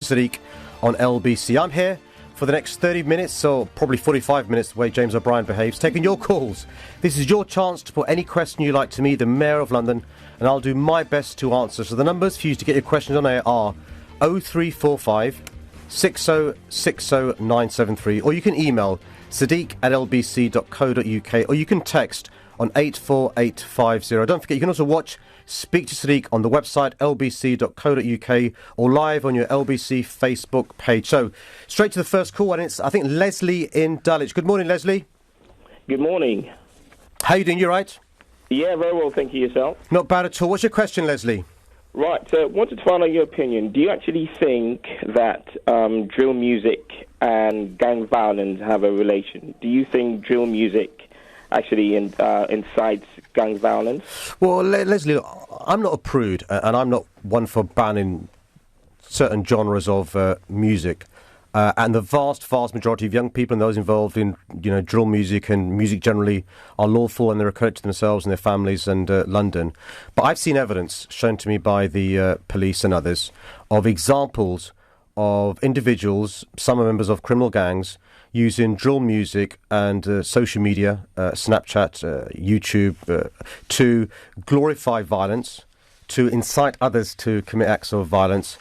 Sadiq on LBC. I'm here for the next 30 minutes, or probably 45 minutes, the way James O'Brien behaves, taking your calls. This is your chance to put any question you like to me, the Mayor of London, and I'll do my best to answer. So the numbers for you to get your questions on air are 0345 6060973, or you can email sadiq@lbc.co.uk, or you can text on 84850. Don't forget, you can also watch Speak to Sadiq on the website lbc.co.uk or live on your LBC Facebook page. So, straight to the first call, and it's, I think, Leslie in Dulwich. Good morning, Leslie. Good morning. How you doing? You right? Yeah, very well, thank you. Yourself? Not bad at all. What's your question, Leslie? Right, so wanted to find out your opinion. Do you actually think that drill music and gang violence have a relation? Do you think drill music actually incites gang violence? Well, Leslie, I'm not a prude, and I'm not one for banning certain genres of music. And the vast majority of young people and those involved in, drill music and music generally are lawful, and they're accredited to themselves and their families and London. But I've seen evidence shown to me by the police and others of examples of individuals, some are members of criminal gangs, using drill music and social media, Snapchat, YouTube, to glorify violence, to incite others to commit acts of violence,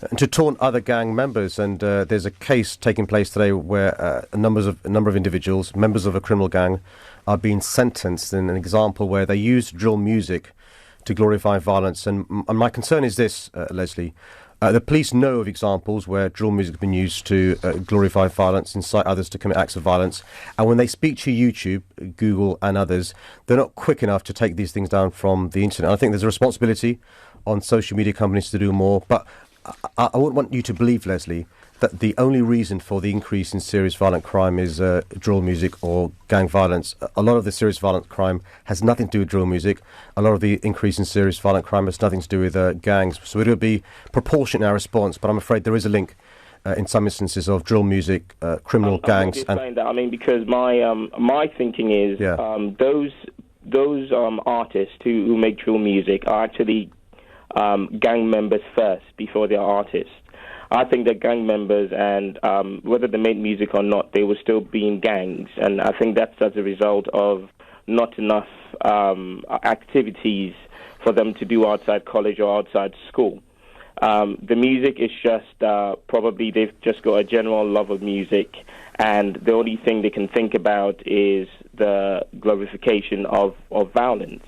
and to taunt other gang members. And there's a case taking place today where a number of individuals, members of a criminal gang, are being sentenced in an example where they used drill music to glorify violence. And my concern is this, Leslie. The police know of examples where drill music has been used to glorify violence, incite others to commit acts of violence. And when they speak to YouTube, Google and others, they're not quick enough to take these things down from the internet. I think there's a responsibility on social media companies to do more. But I wouldn't want you to believe, Leslie, that the only reason for the increase in serious violent crime is drill music or gang violence. A lot of the serious violent crime has nothing to do with drill music. A lot of the increase in serious violent crime has nothing to do with gangs. So it will be proportionate in our response, but I'm afraid there is a link in some instances of drill music, criminal gangs. Explain that. I mean, because my thinking is those artists who make drill music are actually gang members first before they're artists. I think that gang members, and whether they made music or not, they were still being gangs, and I think that's as a result of not enough activities for them to do outside college or outside school. The music is just probably they've just got a general love of music, and the only thing they can think about is the glorification of violence.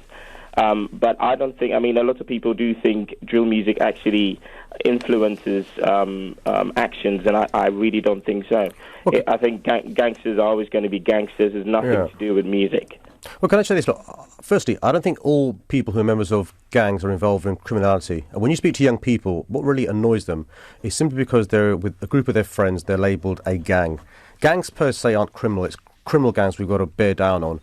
But I don't think, a lot of people do think drill music actually influences actions, and I really don't think so. Okay. I think gangsters are always going to be gangsters. There's nothing to do with music. Well, can I say this? Look, firstly, I don't think all people who are members of gangs are involved in criminality. And when you speak to young people, what really annoys them is simply because they're with a group of their friends, they're labelled a gang. Gangs per se aren't criminal. It's criminal gangs we've got to bear down on.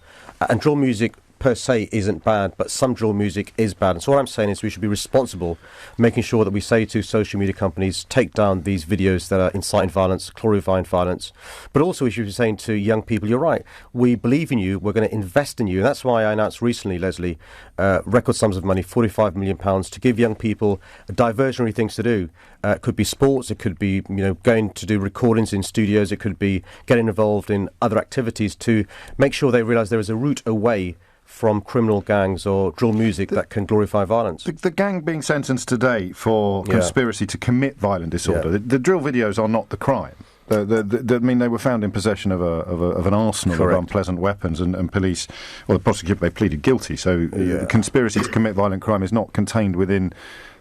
And drill music per se isn't bad, but some drill music is bad. And so what I'm saying is we should be responsible, making sure that we say to social media companies, take down these videos that are inciting violence, glorifying violence. But also we should be saying to young people, you're right, we believe in you, we're going to invest in you. And that's why I announced recently, Leslie, record sums of money, £45 million, to give young people diversionary things to do. It could be sports, it could be going to do recordings in studios, it could be getting involved in other activities to make sure they realise there is a route away from criminal gangs or drill music that can glorify violence. The gang being sentenced today for conspiracy to commit violent disorder. The drill videos are not the crime. They were found in possession of an arsenal of unpleasant weapons, and police, or the prosecutor, they pleaded guilty. So conspiracy to commit violent crime is not contained within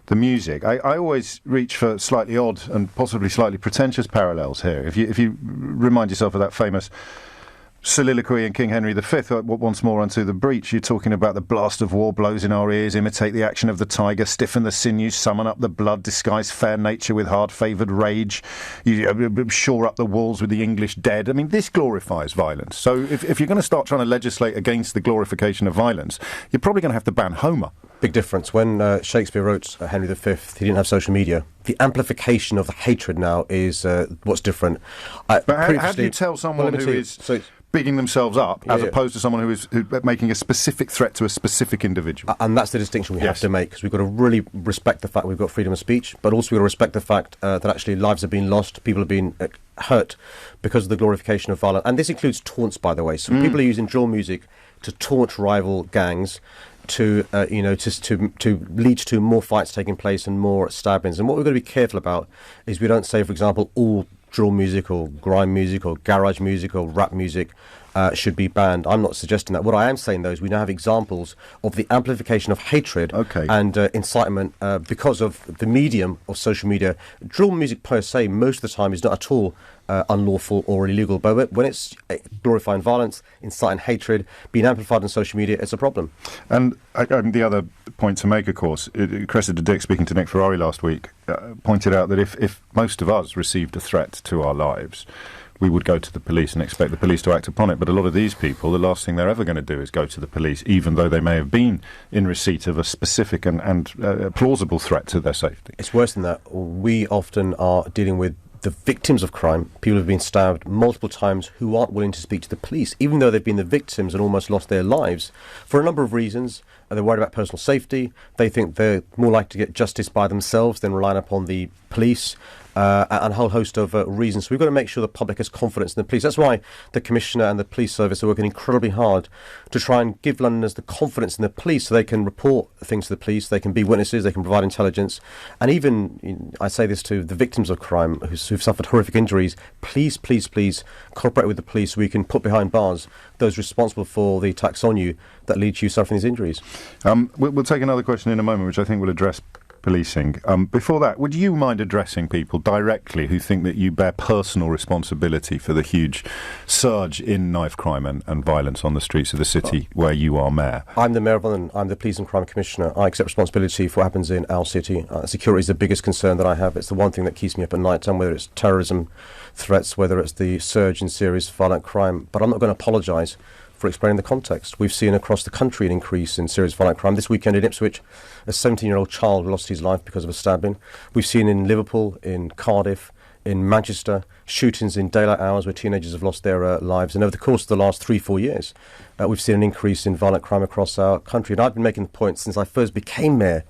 the music. I always reach for slightly odd and possibly slightly pretentious parallels here. If you remind yourself of that famous soliloquy in King Henry V, once more unto the breach, you're talking about the blast of war blows in our ears, imitate the action of the tiger, stiffen the sinews, summon up the blood, disguise fair nature with hard-favoured rage, you shore up the walls with the English dead. I mean, this glorifies violence. So if you're going to start trying to legislate against the glorification of violence, you're probably going to have to ban Homer. big difference. When Shakespeare wrote Henry V, he didn't have social media. The amplification of the hatred now is what's different. But how do you tell someone who is bigging themselves up as opposed to someone who is making a specific threat to a specific individual? And that's the distinction we have to make, because we've got to really respect the fact we've got freedom of speech, but also we've got to respect the fact that actually lives have been lost, people have been hurt because of the glorification of violence. And this includes taunts, by the way. So people are using drill music to taunt rival gangs, to lead to more fights taking place and more stabbings. And what we've got to be careful about is we don't say, for example, all drill music or grime music or garage music or rap music should be banned. I'm not suggesting that. What I am saying, though, is we now have examples of the amplification of hatred and incitement because of the medium of social media. Drill music per se, most of the time, is not at all unlawful or illegal. But when it's glorifying violence, inciting hatred, being amplified on social media, it's a problem. And the other point to make, of course, Cressida Dick, speaking to Nick Ferrari last week, pointed out that if most of us received a threat to our lives, we would go to the police and expect the police to act upon it. But a lot of these people, the last thing they're ever going to do is go to the police, even though they may have been in receipt of a specific and plausible threat to their safety. It's worse than that. We often are dealing with the victims of crime, people who have been stabbed multiple times, who aren't willing to speak to the police, even though they've been the victims and almost lost their lives for a number of reasons. They're worried about personal safety. They think they're more likely to get justice by themselves than relying upon the police, and a whole host of reasons. So we've got to make sure the public has confidence in the police. That's why the Commissioner and the police service are working incredibly hard to try and give Londoners the confidence in the police so they can report things to the police, they can be witnesses, they can provide intelligence. And even, I say this to the victims of crime who've suffered horrific injuries, please, please, please cooperate with the police so we can put behind bars those responsible for the attacks on you that lead to you suffering these injuries. We'll take another question in a moment, which I think will address policing. Before that, would you mind addressing people directly who think that you bear personal responsibility for the huge surge in knife crime and violence on the streets of the city where you are mayor? I'm the mayor of London. I'm the Police and Crime Commissioner. I accept responsibility for what happens in our city. Security is the biggest concern that I have. It's the one thing that keeps me up at night time, whether it's terrorism threats, whether it's the surge in serious violent crime. But I'm not going to apologise for explaining the context. We've seen across the country an increase in serious violent crime. This weekend in Ipswich, a 17-year-old child lost his life because of a stabbing. We've seen in Liverpool, in Cardiff, in Manchester, shootings in daylight hours where teenagers have lost their lives. And over the course of the last 3-4 years, we've seen an increase in violent crime across our country. And I've been making the point since I first became mayor,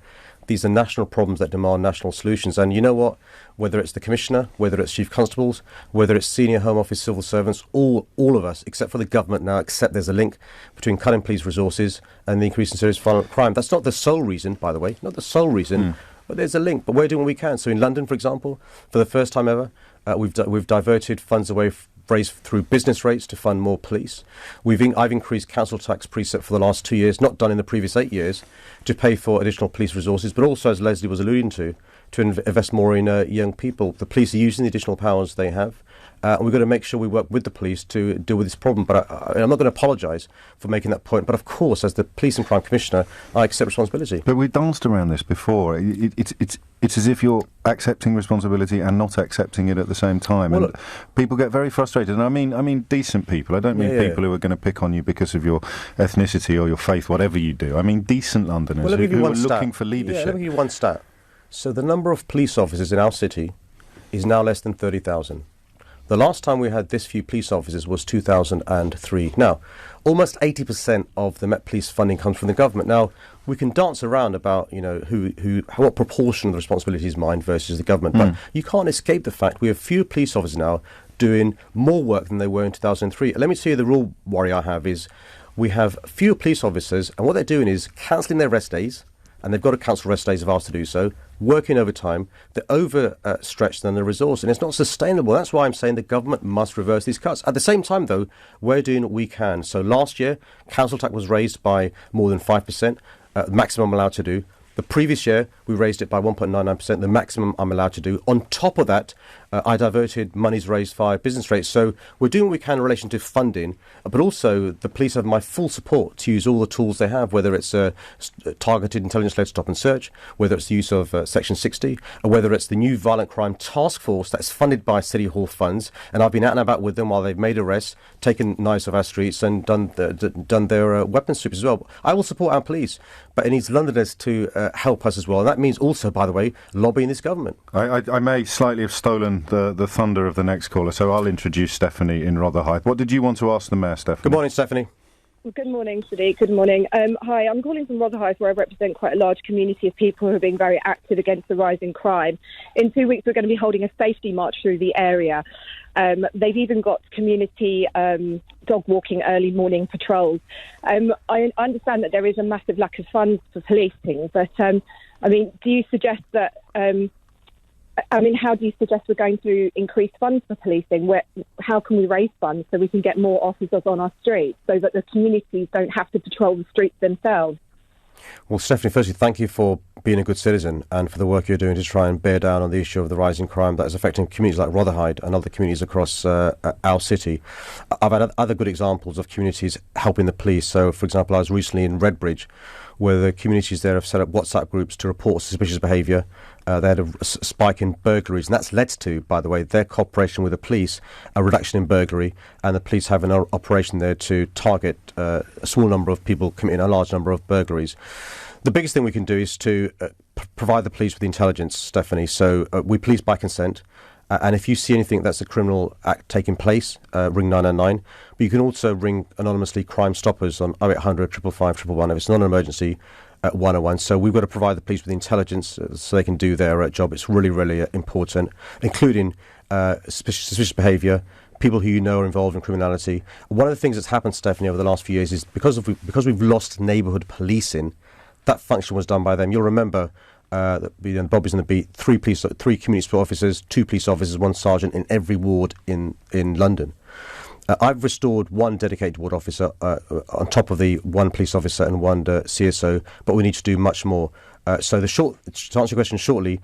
these are national problems that demand national solutions. And you know what? Whether it's the Commissioner, whether it's Chief Constables, whether it's senior Home Office civil servants, all of us, except for the government now, accept there's a link between cutting police resources and the increase in serious violent crime. That's not the sole reason, by the way, not the sole reason, but there's a link. But we're doing what we can. So in London, for example, for the first time ever, we've diverted funds away raised through business rates to fund more police. I've increased council tax precept for the last 2 years, not done in the previous 8 years, to pay for additional police resources, but also, as Leslie was alluding to invest more in young people. The police are using the additional powers they have. And we've got to make sure we work with the police to deal with this problem. But I'm not going to apologise for making that point. But of course, as the Police and Crime Commissioner, I accept responsibility. But we've danced around this before. It's as if you're accepting responsibility and not accepting it at the same time. Well, and people get very frustrated. And I mean decent people. I don't mean people who are going to pick on you because of your ethnicity or your faith, whatever you do. I mean decent Londoners who are looking for leadership. Let me give you one stat. So the number of police officers in our city is now less than 30,000. The last time we had this few police officers was 2003. Now, almost 80% of the Met Police funding comes from the government. Now, we can dance around about, what proportion of the responsibility is mine versus the government, but you can't escape the fact we have fewer police officers now doing more work than they were in 2003. Let me tell you the real worry I have is we have fewer police officers, and what they're doing is cancelling their rest days, and they've got to cancel rest days if asked to do so, working overtime, they're overstretched than the resource, and it's not sustainable. That's why I'm saying the government must reverse these cuts. At the same time, though, we're doing what we can. So last year, council tax was raised by more than 5%, maximum allowed to do. The previous year, we raised it by 1.99%, the maximum I'm allowed to do. On top of that, I diverted monies raised via business rates. So we're doing what we can in relation to funding, but also the police have my full support to use all the tools they have, whether it's targeted intelligence-led stop and search, whether it's the use of Section 60, or whether it's the new violent crime task force that's funded by City Hall funds. And I've been out and about with them while they've made arrests, taken knives off our streets and done their weapons strips as well. I will support our police, but it needs Londoners to help us as well. And that means also, by the way, lobbying this government. I may slightly have stolen the thunder of the next caller, so I'll introduce Stephanie in Rotherhithe. What did you want to ask the Mayor, Stephanie? Good morning, Stephanie. Good morning, Sadiq. Good morning. Hi, I'm calling from Rotherhithe, where I represent quite a large community of people who are being very active against the rising crime. In 2 weeks, we're going to be holding a safety march through the area. They've even got community dog walking early morning patrols. I understand that there is a massive lack of funds for policing, but do you suggest that? How do you suggest we're going to increase funds for policing? How can we raise funds so we can get more officers on our streets so that the communities don't have to patrol the streets themselves? Well, Stephanie, firstly, thank you for being a good citizen and for the work you're doing to try and bear down on the issue of the rising crime that is affecting communities like Rotherhithe and other communities across our city. I've had other good examples of communities helping the police. So, for example, I was recently in Redbridge, where the communities there have set up WhatsApp groups to report suspicious behaviour. They had a spike in burglaries, and that's led to, by the way, their cooperation with the police, a reduction in burglary, and the police have an operation there to target a small number of people committing a large number of burglaries. The biggest thing we can do is to provide the police with intelligence, Stephanie. So we police by consent. And if you see anything that's a criminal act taking place, ring 999. But you can also ring anonymously Crime Stoppers on 0800 555 111. If it's not an emergency, 101. So we've got to provide the police with intelligence so they can do their job. It's really, really important, including suspicious behaviour, people who you know are involved in criminality. One of the things that's happened, Stephanie, over the last few years is because we've lost neighbourhood policing, that function was done by them. You'll remember the Bobbies and the Beat, three community support officers, 2 police officers, 1 sergeant in every ward in London. I've restored 1 dedicated ward officer on top of the 1 police officer and 1 CSO, but we need to do much more. To answer your question shortly,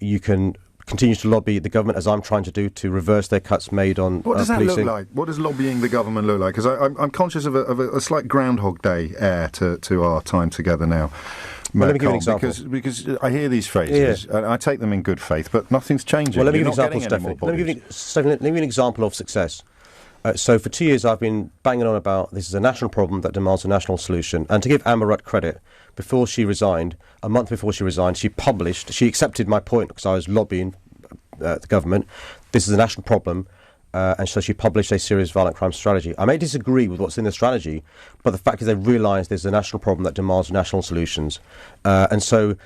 you can continue to lobby the government, as I'm trying to do, to reverse their cuts made on What does that policing. look like? What does lobbying the government look like? Because I'm conscious of a slight Groundhog Day air to our time together now. Well, let me give you an example. Because I hear these phrases, and I take them in good faith, but nothing's changing. Well, let me give you You're an example, not getting Stephanie. any more bodies. Let me give you an example of success. So for 2 years I've been banging on about this is a national problem that demands a national solution. And to give Amber Rudd credit, before she resigned, a month before she resigned, she accepted my point because I was lobbying the government. This is a national problem. And so she published a serious violent crime strategy. I may disagree with what's in the strategy, but the fact is they realise there's a national problem that demands national solutions. And so,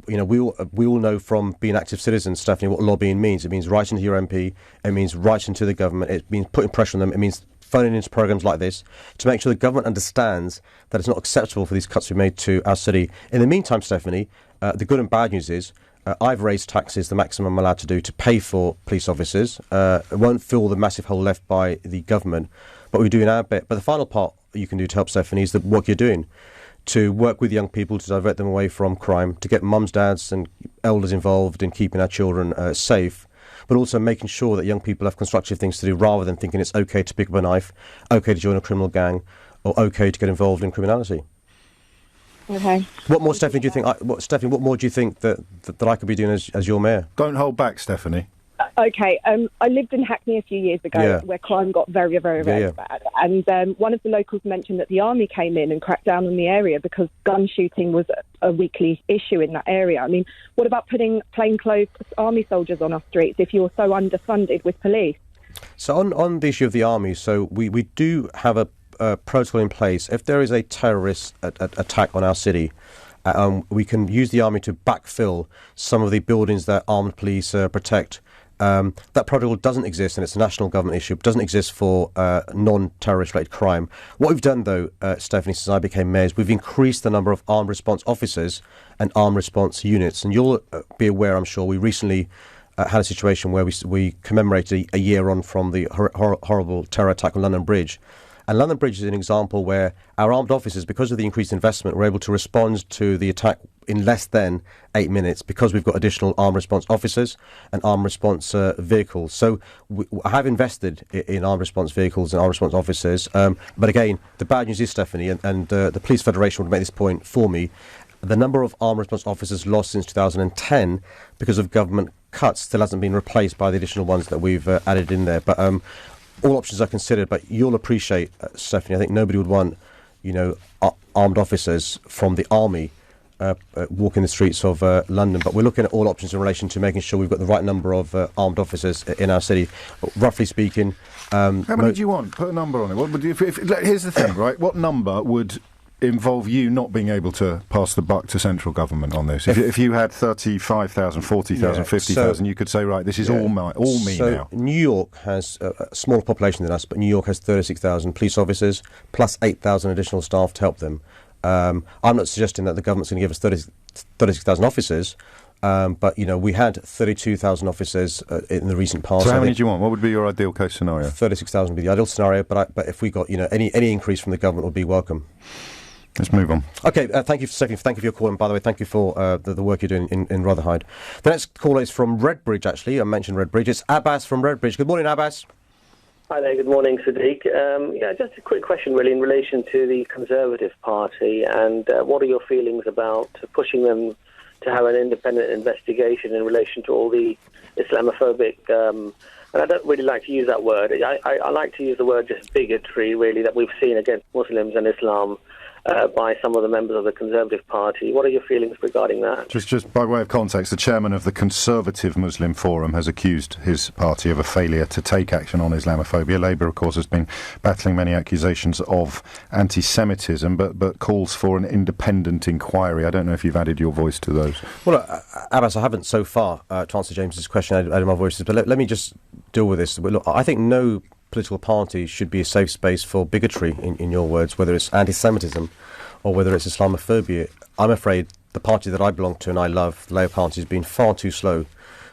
we all know from being active citizens, Stephanie, what lobbying means. It means writing to your MP. It means writing to the government. It means putting pressure on them. It means phoning into programmes like this to make sure the government understands that it's not acceptable for these cuts to be made to our city. In the meantime, Stephanie, the good and bad news is I've raised taxes, the maximum I'm allowed to do, to pay for police officers. It won't fill the massive hole left by the government, but we're doing our bit. But the final part you can do to help, Stephanie, is the work you're doing to work with young people to divert them away from crime, to get mums, dads and elders involved in keeping our children safe, but also making sure that young people have constructive things to do rather than thinking it's okay to pick up a knife, okay to join a criminal gang, or okay to get involved in criminality. Okay. What more, Stephanie, do you think? What more do you think that I could be doing as your mayor? Don't hold back, Stephanie. Okay. I lived in Hackney a few years ago, where crime got very, very, very bad. And one of the locals mentioned that the army came in and cracked down on the area because gun shooting was a weekly issue in that area. I mean, what about putting plainclothes army soldiers on our streets if you're so underfunded with police? So on the issue of the army, so we do have a protocol in place. If there is a terrorist attack on our city, we can use the army to backfill some of the buildings that armed police protect. That protocol doesn't exist, and it's a national government issue. It doesn't exist for non-terrorist related crime. What we've done, though, Stephanie, since I became mayor, is we've increased the number of armed response officers and armed response units. And you'll be aware, I'm sure, we recently had a situation where we commemorated a year on from the horrible terror attack on London Bridge. And London Bridge is an example where our armed officers, because of the increased investment, were able to respond to the attack in less than 8 minutes because we've got additional armed response officers and armed response vehicles. So I have invested in armed response vehicles and armed response officers. But again, the bad news is, Stephanie, and the Police Federation would make this point for me, the number of armed response officers lost since 2010 because of government cuts still hasn't been replaced by the additional ones that we've added in there. But all options are considered. But you'll appreciate, Stephanie, I think nobody would want, armed officers from the army walking the streets of London. But we're looking at all options in relation to making sure we've got the right number of armed officers in our city. Roughly speaking... how many do you want? Put a number on it. What would you, here's the thing, right? What number would involve you not being able to pass the buck to central government on this? If you had 35,000, 40,000, 50,000, you could say, right, this is all me now. New York has a smaller population than us, but New York has 36,000 police officers plus 8,000 additional staff to help them. I'm not suggesting that the government's going to give us 36,000 officers, but, we had 32,000 officers in the recent past. So how many do you want? What would be your ideal case scenario? 36,000 would be the ideal scenario, but if we got, any increase from the government would be welcome. Let's move on. Okay, thank you, Stephanie. Thank you for your call, and by the way, thank you for the work you're doing in Rotherhithe. The next caller is from Redbridge, actually. I mentioned Redbridge. It's Abbas from Redbridge. Good morning, Abbas. Hi there, good morning, Sadiq. Just a quick question, really, in relation to the Conservative Party, and what are your feelings about pushing them to have an independent investigation in relation to all the Islamophobic, and I don't really like to use that word. I like to use the word just bigotry, really, that we've seen against Muslims and Islam by some of the members of the Conservative Party. What are your feelings regarding that? Just by way of context, the chairman of the Conservative Muslim Forum has accused his party of a failure to take action on Islamophobia. Labour, of course, has been battling many accusations of anti-Semitism, but calls for an independent inquiry. I don't know if you've added your voice to those. Well, Abbas, I haven't so far, to answer James's question, added my voices, but let me just deal with this. Look, I think no political party should be a safe space for bigotry, in your words, whether it's anti-Semitism or whether it's Islamophobia. I'm afraid the party that I belong to and I love, the Labour Party, has been far too slow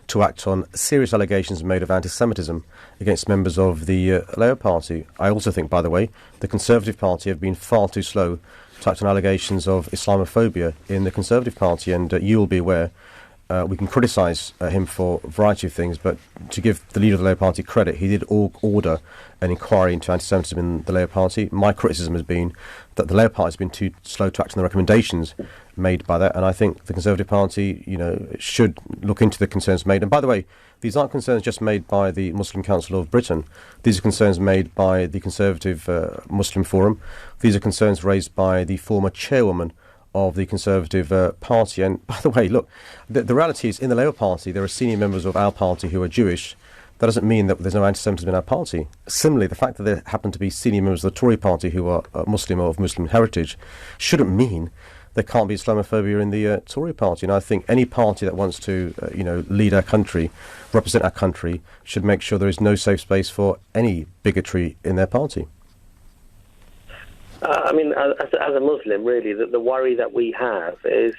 to act on serious allegations made of anti-Semitism against members of the Labour Party. I also think, by the way, the Conservative Party have been far too slow to act on allegations of Islamophobia in the Conservative Party, and you will be aware we can criticise him for a variety of things, but to give the leader of the Labour Party credit, he did order an inquiry into anti-Semitism in the Labour Party. My criticism has been that the Labour Party has been too slow to act on the recommendations made by that, and I think the Conservative Party, should look into the concerns made. And by the way, these aren't concerns just made by the Muslim Council of Britain. These are concerns made by the Conservative Muslim Forum. These are concerns raised by the former chairwoman of the Conservative Party. And by the way, look, the reality is in the Labour Party there are senior members of our party who are Jewish. That doesn't mean that there's no anti-Semitism in our party. Similarly, the fact that there happen to be senior members of the Tory party who are Muslim or of Muslim heritage shouldn't mean there can't be Islamophobia in the Tory party. And I think any party that wants to, lead our country, represent our country, should make sure there is no safe space for any bigotry in their party. As a Muslim, really, the worry that we have is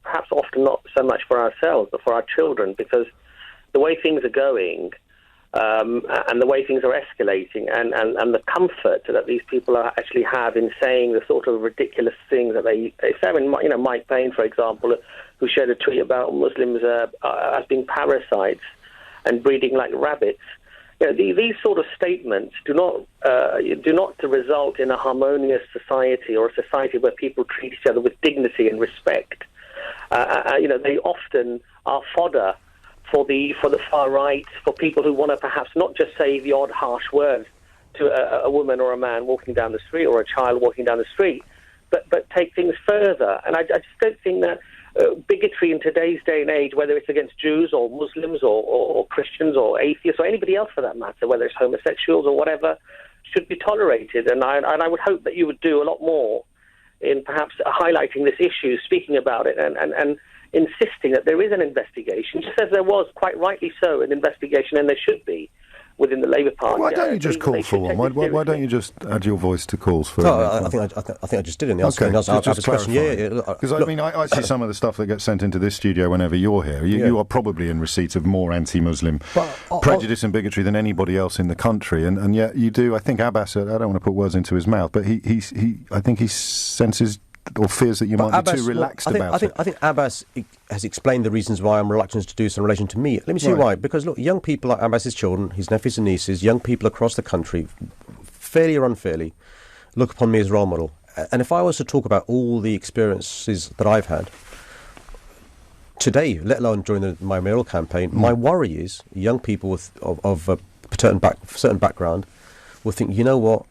perhaps often not so much for ourselves, but for our children, because the way things are going and the way things are escalating and the comfort that these people actually have in saying the sort of ridiculous things that they say. I mean, Mike Payne, for example, who shared a tweet about Muslims as being parasites and breeding like rabbits. These sort of statements do not result in a harmonious society or a society where people treat each other with dignity and respect. They often are fodder for the far right, for people who want to perhaps not just say the odd harsh word to a woman or a man walking down the street or a child walking down the street, but take things further. And I just don't think that bigotry in today's day and age, whether it's against Jews or Muslims or Christians or atheists or anybody else for that matter, whether it's homosexuals or whatever, should be tolerated. And I would hope that you would do a lot more in perhaps highlighting this issue, speaking about it, and insisting that there is an investigation, just as there was, quite rightly so, an investigation, and there should be, within the Labour Party. Why don't you just call for one? Why don't you just add your voice to calls for? I think I just did in the answer. Because I mean, I see some of the stuff that gets sent into this studio whenever you're here. You are probably in receipt of more anti-Muslim prejudice and bigotry than anybody else in the country, and yet you do. I think Abbas. I don't want to put words into his mouth, but I think he senses or fears that you might be too relaxed about it. I think Abbas has explained the reasons why I'm reluctant to do so in relation to me. Let me see why. Because, look, young people like Abbas's children, his nephews and nieces, young people across the country, fairly or unfairly, look upon me as a role model. And if I was to talk about all the experiences that I've had today, let alone during my mayoral campaign, my worry is young people of a certain background will think, you know what,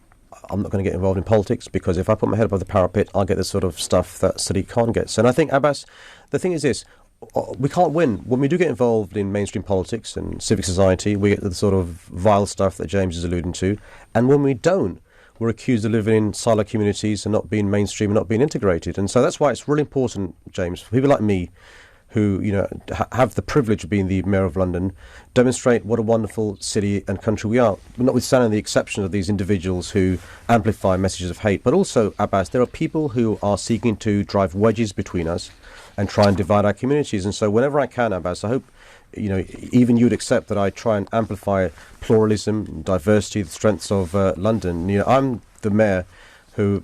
I'm not going to get involved in politics because if I put my head above the parapet, I'll get the sort of stuff that Sadiq Khan gets. And I think, Abbas, the thing is this, we can't win. When we do get involved in mainstream politics and civic society, we get the sort of vile stuff that James is alluding to. And when we don't, we're accused of living in silo communities and not being mainstream and not being integrated. And so that's why it's really important, James, for people like me, who have the privilege of being the Mayor of London, demonstrate what a wonderful city and country we are, notwithstanding the exception of these individuals who amplify messages of hate. But also, Abbas, there are people who are seeking to drive wedges between us and try and divide our communities. And so whenever I can, Abbas, I hope even you would accept that I try and amplify pluralism, diversity, the strengths of London. I'm the Mayor who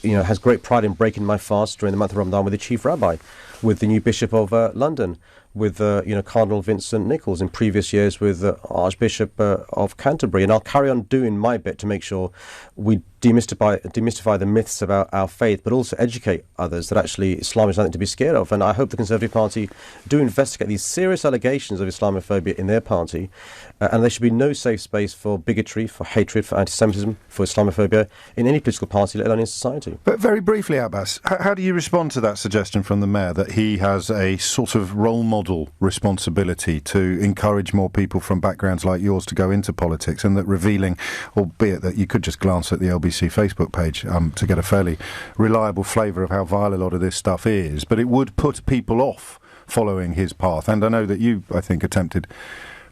has great pride in breaking my fast during the month of Ramadan with the Chief Rabbi, with the new Bishop of London, with Cardinal Vincent Nichols, in previous years with Archbishop of Canterbury. And I'll carry on doing my bit to make sure we demystify the myths about our faith, but also educate others that actually Islam is nothing to be scared of. And I hope the Conservative Party do investigate these serious allegations of Islamophobia in their party, and there should be no safe space for bigotry, for hatred, for anti-Semitism, for Islamophobia in any political party, let alone in society. But very briefly, Abbas, how do you respond to that suggestion from the Mayor that he has a sort of role model responsibility to encourage more people from backgrounds like yours to go into politics, and that revealing, albeit that you could just glance at the LBC Facebook page to get a fairly reliable flavour of how vile a lot of this stuff is, but it would put people off following his path? And I know that you, I think, attempted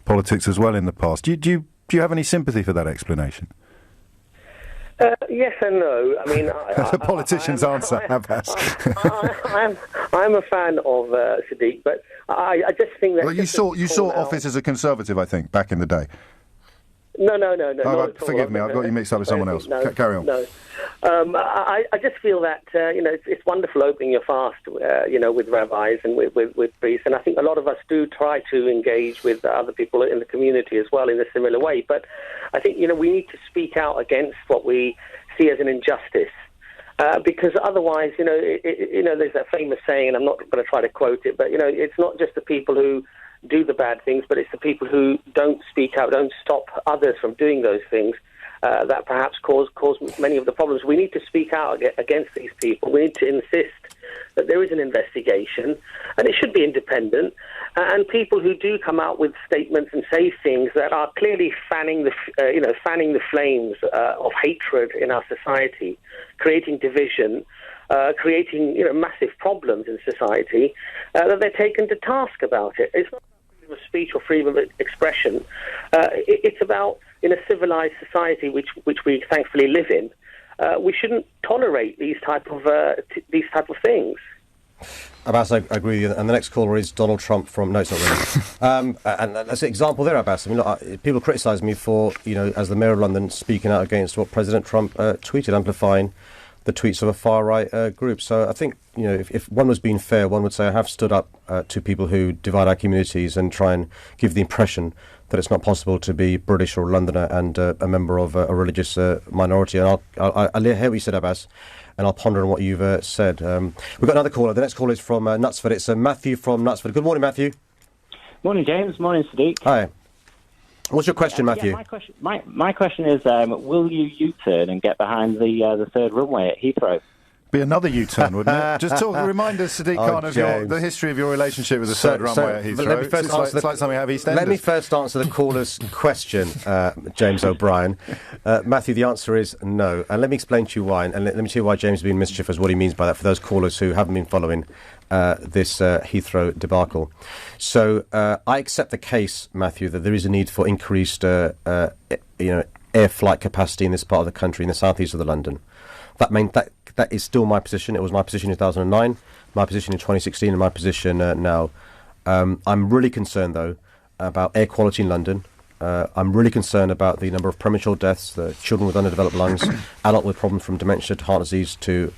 politics as well in the past. Do you have any sympathy for that explanation? Yes and no. I mean, the politician's answer, Abbas. I'm a fan of Sadiq, but I just think that... Well, you saw office as a Conservative, I think, back in the day. No. Forgive me, I've got you mixed up with someone else. No, carry on. No. I just feel that it's wonderful opening your fast, with rabbis and with priests, and I think a lot of us do try to engage with other people in the community as well in a similar way. But I think we need to speak out against what we see as an injustice, because otherwise, there's that famous saying, and I'm not going to try to quote it, but it's not just the people who do the bad things, but it's the people who don't speak out, don't stop others from doing those things, that perhaps cause many of the problems. We need to speak out against these people. We need to insist that there is an investigation, and it should be independent, and people who do come out with statements and say things that are clearly fanning the flames of hatred in our society, creating division, creating massive problems in society, that they're taken to task about it. It's not freedom of speech or freedom of expression. It's about, in a civilized society which we thankfully live in, we shouldn't tolerate these type of things. Abbas, I agree with you. And the next caller is Donald Trump from... No, it's not really. And that's an example there, Abbas. I mean, look, people criticise me for, as the Mayor of London, speaking out against what President Trump tweeted, amplifying the tweets of a far-right group. So I think, if one was being fair, one would say I have stood up to people who divide our communities and try and give the impression that it's not possible to be British or Londoner and a member of a religious minority. And I'll hear what you said, Abbas, and I'll ponder on what you've said. We've got another caller. The next caller is from Knutsford. It's Matthew from Knutsford. Good morning, Matthew. Morning, James. Morning, Sadiq. Hi. What's your question, Matthew? My question is, will you U-turn and get behind the third runway at Heathrow? Be another U-turn, wouldn't it? Just remind us, Sadiq Khan, of the history of your relationship with the third runway at Heathrow. It's like something out of EastEnders. Let me first answer the caller's question, James O'Brien. Matthew, the answer is no. And let me explain to you why. And let me tell you why James is being mischievous, what he means by that, for those callers who haven't been following this Heathrow debacle. So I accept the case, Matthew, that there is a need for increased air flight capacity in this part of the country, in the southeast of London. That is still my position. It was my position in 2009, my position in 2016, and my position now. I'm really concerned, though, about air quality in London. I'm really concerned about the number of premature deaths, the children with underdeveloped lungs, adults with problems from dementia to heart disease to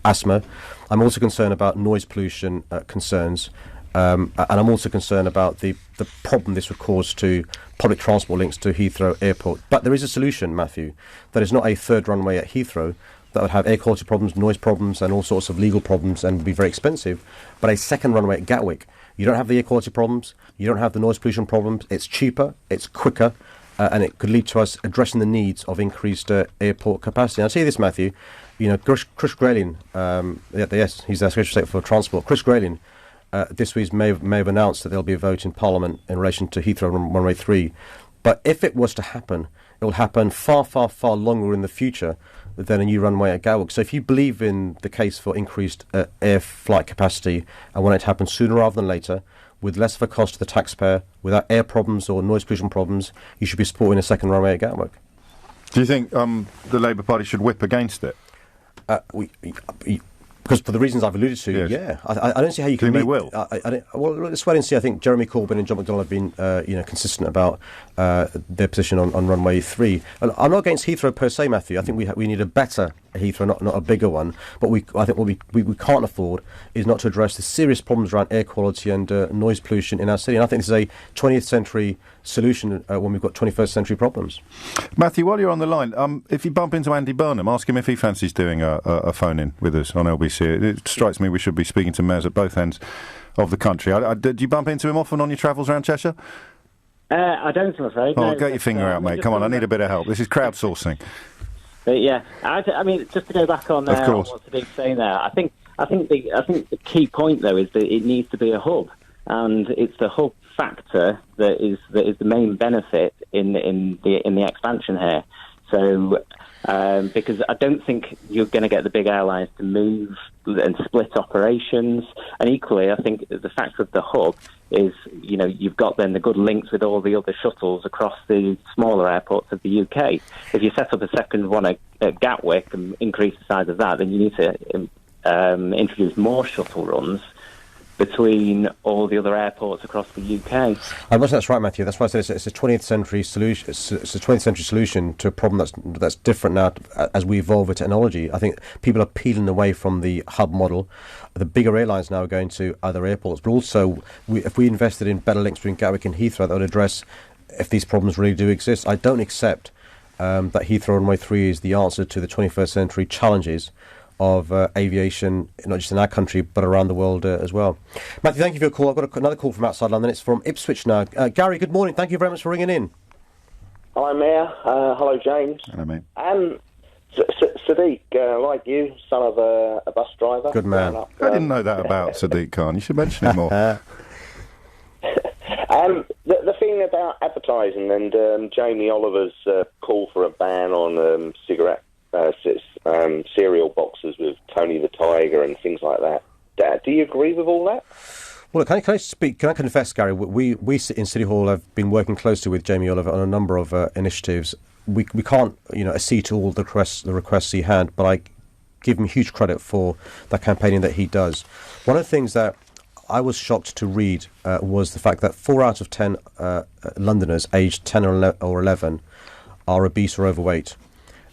asthma. I'm also concerned about noise pollution concerns. And I'm also concerned about the problem this would cause to public transport links to Heathrow Airport. But there is a solution, Matthew. That is not a third runway at Heathrow that would have air quality problems, noise problems, and all sorts of legal problems and would be very expensive, but a second runway at Gatwick. You don't have the air quality problems, you don't have the noise pollution problems, it's cheaper, it's quicker, and it could lead to us addressing the needs of increased airport capacity. And I'll tell you this, Matthew, Chris Grayling, yes, he's the Secretary of State for Transport. Chris Grayling this week may have announced that there'll be a vote in Parliament in relation to Heathrow Runway 3. But if it was to happen, it will happen far, far, far longer in the future than a new runway at Gatwick. So if you believe in the case for increased air flight capacity and want it to happen sooner rather than later, with less of a cost to the taxpayer, without air problems or noise pollution problems, you should be supporting a second runway at Gatwick. Do you think the Labour Party should whip against it? Because for the reasons I've alluded to, yes. Yeah. I don't see how you can... They will? Well, let's wait and see. I think Jeremy Corbyn and John McDonnell have been consistent about their position on Runway 3. And I'm not against Heathrow per se, Matthew. I think we need a better Heathrow, not a bigger one. But I think what we can't afford is not to address the serious problems around air quality and noise pollution in our city. And I think this is a 20th century solution when we've got 21st century problems. Matthew, while you're on the line, if you bump into Andy Burnham, ask him if he fancies doing a phone-in with us on LBC. It strikes me we should be speaking to mayors at both ends of the country. Do you bump into him often on your travels around Cheshire? I don't, I'm afraid. Oh, get your finger out, mate. Come on, I need a bit of help. This is crowdsourcing. But yeah, I mean, just to go back on what Sadiq's saying there, I think the key point though is that it needs to be a hub, and it's the hub factor that is the main benefit in the expansion here. So because I don't think you're going to get the big airlines to move and split operations, and equally I think the factor of the hub is, you've got then the good links with all the other shuttles across the smaller airports of the UK. If you set up a second one at Gatwick and increase the size of that, then you need to introduce more shuttle runs between all the other airports across the UK. I must say that's right, Matthew. That's why I said it's a 20th century solution. It's a 20th century solution to a problem that's different now as we evolve with technology. I think people are peeling away from the hub model. The bigger airlines now are going to other airports, but also if we invested in better links between Gatwick and Heathrow, that would address if these problems really do exist. I don't accept that Heathrow Runway 3 is the answer to the 21st century challenges of aviation, not just in our country, but around the world as well. Matthew, thank you for your call. I've got another call from outside London. It's from Ipswich now. Gary, good morning. Thank you very much for ringing in. Hello, Mayor. Hello, James. Hello, mate. Sadiq, like you, son of a bus driver. Good man. I didn't know that about Sadiq Khan. You should mention it more. The thing about advertising and Jamie Oliver's call for a ban on cigarette cereal boxes with Tony the Tiger and things like that. Do you agree with all that? Well, can I speak? Can I confess, Gary? We in City Hall have been working closely with Jamie Oliver on a number of initiatives. We can't accede to all the requests he had, but I give him huge credit for the campaigning that he does. One of the things that I was shocked to read was the fact that 4 out of 10 Londoners aged 10 or 11 are obese or overweight.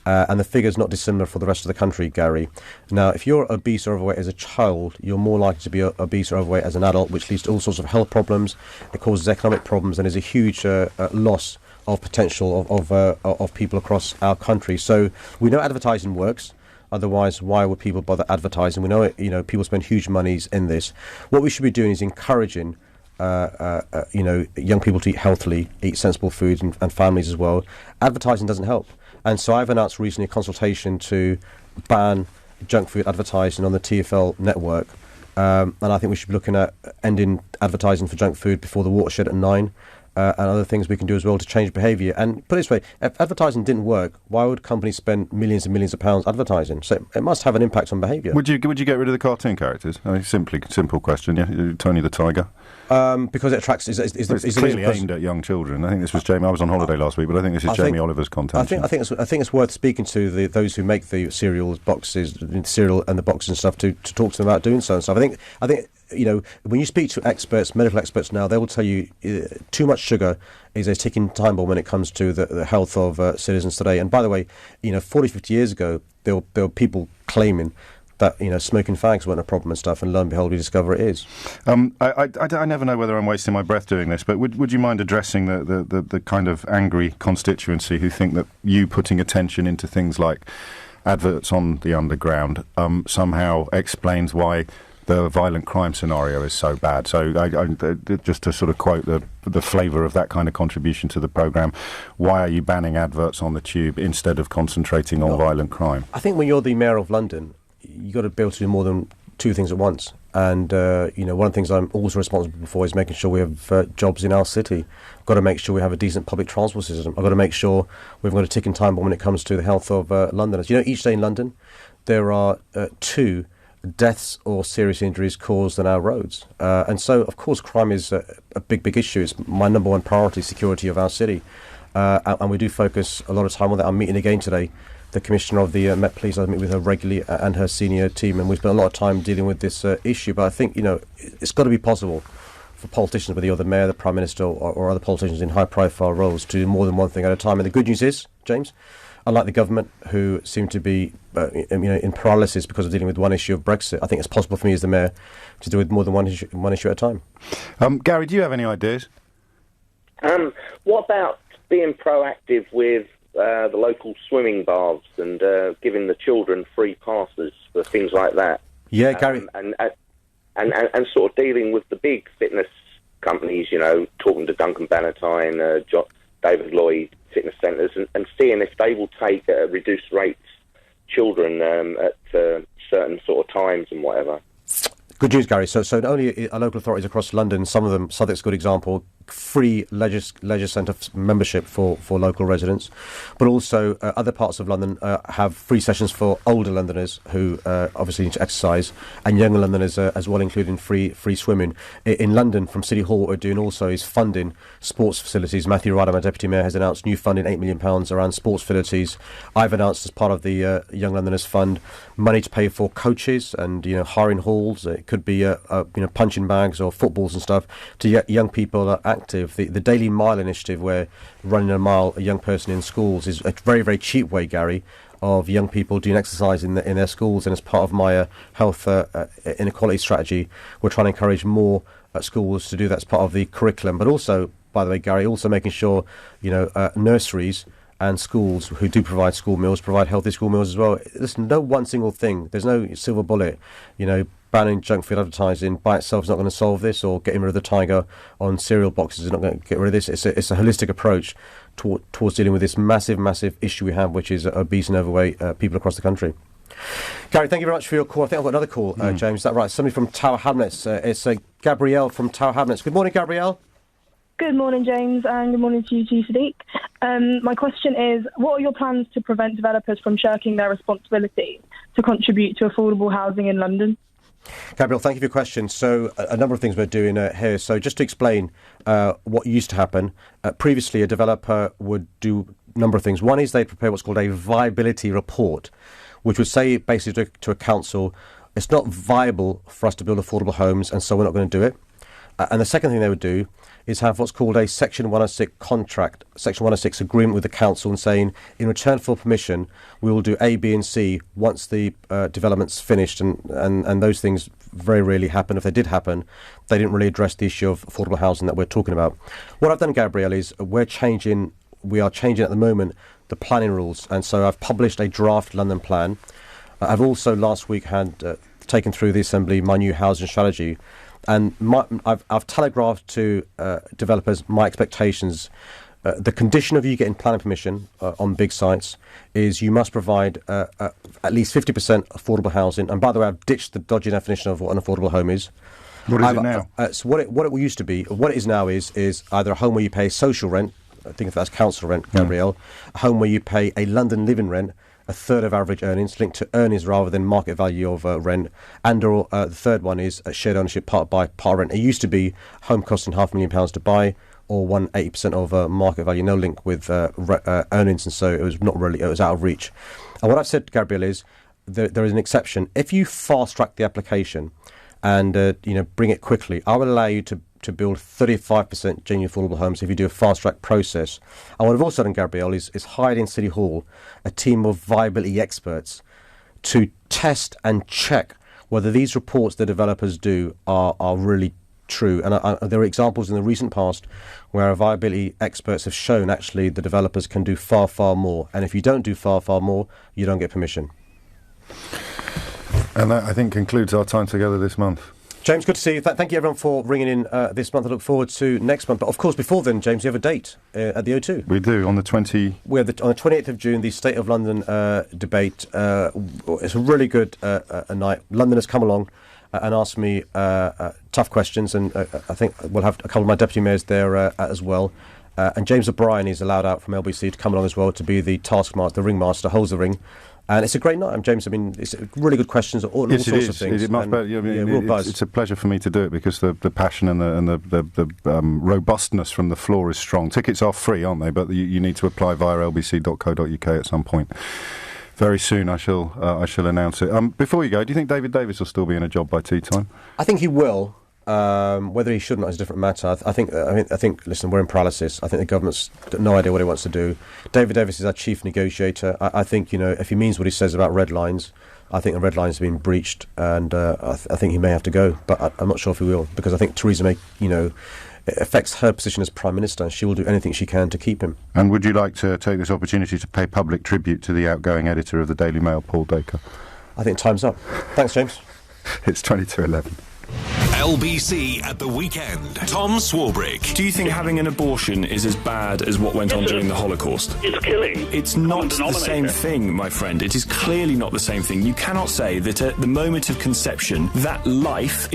And the figure's not dissimilar for the rest of the country, Gary. Now, if you're obese or overweight as a child, you're more likely to be obese or overweight as an adult, which leads to all sorts of health problems. It causes economic problems and is a huge loss of potential of people across our country. So we know advertising works. Otherwise, why would people bother advertising? We know people spend huge monies in this. What we should be doing is encouraging young people to eat healthily, eat sensible foods, and families as well. Advertising doesn't help. And so I've announced recently a consultation to ban junk food advertising on the TfL network. And I think we should be looking at ending advertising for junk food before the watershed at 9. And other things we can do as well to change behaviour. And put it this way, if advertising didn't work, why would companies spend millions and millions of pounds advertising? So it must have an impact on behaviour. Would you get rid of the cartoon characters? I mean, simple question, yeah. Tony the Tiger. Because it attracts... It's clearly aimed at young children. I think this was Jamie... I was on holiday last week, but I think this is Jamie Oliver's content. I think it's worth speaking to those who make the cereal boxes, cereal and the boxes and stuff, to talk to them about doing so and stuff. I think when you speak to experts, medical experts now, they will tell you too much sugar is a ticking time bomb when it comes to the health of citizens today. And by the way, 40, 50 years ago, there were people claiming that smoking fags weren't a problem and stuff, and lo and behold, we discover it is. I never know whether I'm wasting my breath doing this, but would you mind addressing the kind of angry constituency who think that you putting attention into things like adverts on the underground somehow explains why the violent crime scenario is so bad? So just to sort of quote the flavour of that kind of contribution to the programme, why are you banning adverts on the tube instead of concentrating on violent crime? I think when you're the Mayor of London, you've got to be able to do more than two things at once. And, one of the things I'm also responsible for is making sure we have jobs in our city. I've got to make sure we have a decent public transport system. I've got to make sure we've got a ticking time bomb when it comes to the health of Londoners. Each day in London, there are 2 deaths or serious injuries caused on our roads. And so, of course, crime is a big issue. It's my number one priority, security of our city. And we do focus a lot of time on that. I'm meeting again today the Commissioner of the Met Police. I meet with her regularly and her senior team, and we spent a lot of time dealing with this issue. But I think, it's got to be possible for politicians, whether you're the Mayor, the Prime Minister, or other politicians in high-profile roles, to do more than one thing at a time. And the good news is, James, unlike the government, who seem to be in paralysis because of dealing with one issue of Brexit, I think it's possible for me as the Mayor to deal with more than one issue at a time. Gary, do you have any ideas? What about being proactive with the local swimming baths and giving the children free passes for things like that? Yeah, Gary. And sort of dealing with the big fitness companies, talking to Duncan Bannatyne, David Lloyd fitness centres, and seeing if they will take reduced rates children at certain sort of times and whatever. Good news, Gary. So not only are local authorities across London, some of them, Sadiq's a good example, free leisure centre membership for local residents, but also other parts of London have free sessions for older Londoners who obviously need to exercise, and younger Londoners as well, including free swimming. In London, from City Hall, what we're doing also is funding sports facilities. Matthew Ryder, my Deputy Mayor, has announced new funding, £8 million around sports facilities. I've announced, as part of the Young Londoners Fund, money to pay for coaches and hiring halls. It could be punching bags or footballs and stuff to get young people active. The Daily Mile initiative, where running a mile, a young person in schools, is a very, very cheap way, Gary, of young people doing exercise in their schools. And as part of my health inequality strategy, we're trying to encourage more schools to do that as part of the curriculum. But also, by the way, Gary, also making sure nurseries and schools who do provide school meals provide healthy school meals as well. There's no one single thing. There's no silver bullet. Banning junk food advertising by itself is not going to solve this, or getting rid of the tiger on cereal boxes is not going to get rid of this. It's a holistic approach towards dealing with this massive issue we have, which is obese and overweight people across the country. Gary, thank you very much for your call. I think I've got another call, James. Is that right? Somebody from Tower Hamlets. It's Gabrielle from Tower Hamlets. Good morning, Gabrielle. Good morning, James, and good morning to you too, Sadiq. My question is, what are your plans to prevent developers from shirking their responsibility to contribute to affordable housing in London? Gabriel, thank you for your question. So a number of things we're doing here. So just to explain what used to happen, previously a developer would do a number of things. One is they'd prepare what's called a viability report, which would say basically to a council, it's not viable for us to build affordable homes, and so we're not going to do it. And the second thing they would do is have what's called a Section 106 contract, Section 106 agreement with the council, and saying, in return for permission, we will do A, B and C once the development's finished. And those things very rarely happen. If they did happen, they didn't really address the issue of affordable housing that we're talking about. What I've done, Gabrielle, is we are changing at the moment the planning rules. And so I've published a draft London plan. I've also last week had taken through the Assembly my new housing strategy. And I've telegraphed to developers my expectations the condition of you getting planning permission on big sites is you must provide at least 50% affordable housing. And by the way, I've ditched the dodgy definition of what an affordable home is. What is it now? So what it used to be, what it is now is either a home where you pay social rent, I think that's council rent, Gabrielle, a home where you pay a London living rent, a third of average earnings, linked to earnings rather than market value of rent, and or the third one is shared ownership part by part rent. It used to be home costing £500,000 to buy, or 180% of market value, no link with earnings, and so it was not really, it was out of reach. And what I've said, Gabrielle, is there is an exception. If you fast track the application and bring it quickly, I will allow you to build 35% genuine affordable homes if you do a fast-track process. And what I've also done, Gabrielle, is hired in City Hall a team of viability experts to test and check whether these reports the developers do are really true. And there are examples in the recent past where our viability experts have shown actually the developers can do far, far more. And if you don't do far, far more, you don't get permission. And that, I think, concludes our time together this month. James, good to see you. Thank you, everyone, for ringing in this month. I look forward to next month. But, of course, before then, James, you have a date at the O2. We do, on the 20... We have on the 28th of June, the State of London debate. It's a really good night. Londoners come along and ask me tough questions, and I think we'll have a couple of my deputy mayors there as well. And James O'Brien is allowed out from LBC to come along as well to be the taskmaster, the ringmaster, holds the ring. And it's a great night, James. I mean, it's really good questions, all sorts of things. It's a pleasure for me to do it because the passion and the robustness from the floor is strong. Tickets are free, aren't they? But you need to apply via lbc.co.uk at some point. Very soon, I shall announce it. Before you go, do you think David Davis will still be in a job by tea time? I think he will. Whether he should or not is a different matter. I think. Listen, we're in paralysis. I think the government's got no idea what he wants to do. David Davis is our chief negotiator. I think if he means what he says about red lines, I think the red lines have been breached, and I think he may have to go. But I'm not sure if he will, because I think Theresa May, it affects her position as Prime Minister. She will do anything she can to keep him. And would you like to take this opportunity to pay public tribute to the outgoing editor of the Daily Mail, Paul Dacre? I think time's up. Thanks, James. It's 20:11. LBC at the weekend. Tom Swarbrick. Do you think having an abortion is as bad as what went on during the Holocaust? It's killing. It's not the same thing, my friend. It is clearly not the same thing. You cannot say that at the moment of conception, that life